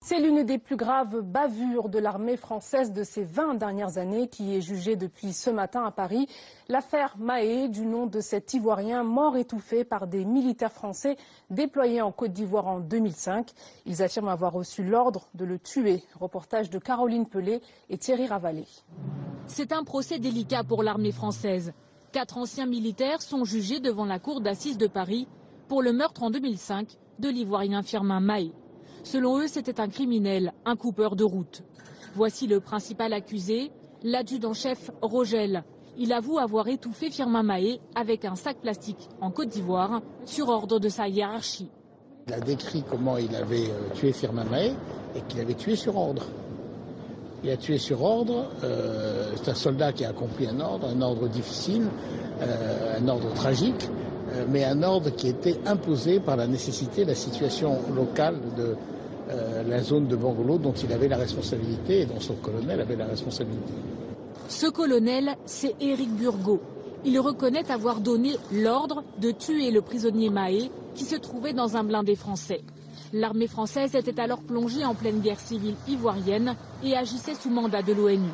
C'est l'une des plus graves bavures de l'armée française de ces 20 dernières années qui est jugée depuis ce matin à Paris. L'affaire Mahé, du nom de cet Ivoirien mort étouffé par des militaires français déployés en Côte d'Ivoire en 2005. Ils affirment avoir reçu l'ordre de le tuer. Reportage de Caroline Pelé et Thierry Ravallet. C'est un procès délicat pour l'armée française. 4 anciens militaires sont jugés devant la cour d'assises de Paris pour le meurtre en 2005 de l'Ivoirien Firmin Mahé. Selon eux, c'était un criminel, un coupeur de route. Voici le principal accusé, l'adjudant-chef Rogel. Il avoue avoir étouffé Firmin Mahé avec un sac plastique en Côte d'Ivoire sur ordre de sa hiérarchie. Il a décrit comment il avait tué Firmin Mahé et qu'il avait tué sur ordre. Il a tué sur ordre, c'est un soldat qui a accompli un ordre difficile, un ordre tragique, mais un ordre qui était imposé par la nécessité, la situation locale de la zone de Bangolo dont il avait la responsabilité et dont son colonel avait la responsabilité. Ce colonel, c'est Éric Burgot. Il reconnaît avoir donné l'ordre de tuer le prisonnier Mahé qui se trouvait dans un blindé français. L'armée française était alors plongée en pleine guerre civile ivoirienne et agissait sous mandat de l'ONU.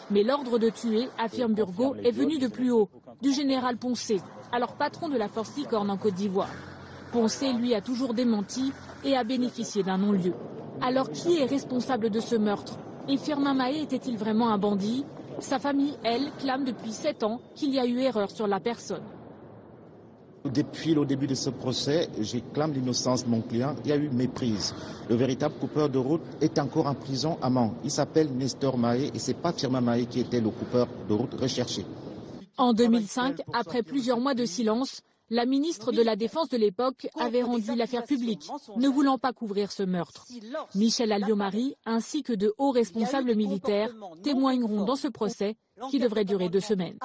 Mais l'ordre de tuer, affirme Burgot, est venu de plus haut, du général Poncet, alors patron de la force Licorne en Côte d'Ivoire. Poncet, lui, a toujours démenti et a bénéficié d'un non-lieu. Alors qui est responsable de ce meurtre? Et Firmin Mahé était-il vraiment un bandit? Sa famille, elle, clame depuis 7 ans qu'il y a eu erreur sur la personne. Depuis le début de ce procès, je clame l'innocence de mon client. Il y a eu méprise. Le véritable coupeur de route est encore en prison à Mans. Il s'appelle Nestor Mahé et ce n'est pas Firmin Mahé qui était le coupeur de route recherché. En 2005, après plusieurs mois de silence, la ministre de la Défense de l'époque avait rendu l'affaire publique, ne voulant pas couvrir ce meurtre. Michel Alliot-Marie ainsi que de hauts responsables militaires témoigneront dans ce procès qui devrait durer 2 semaines.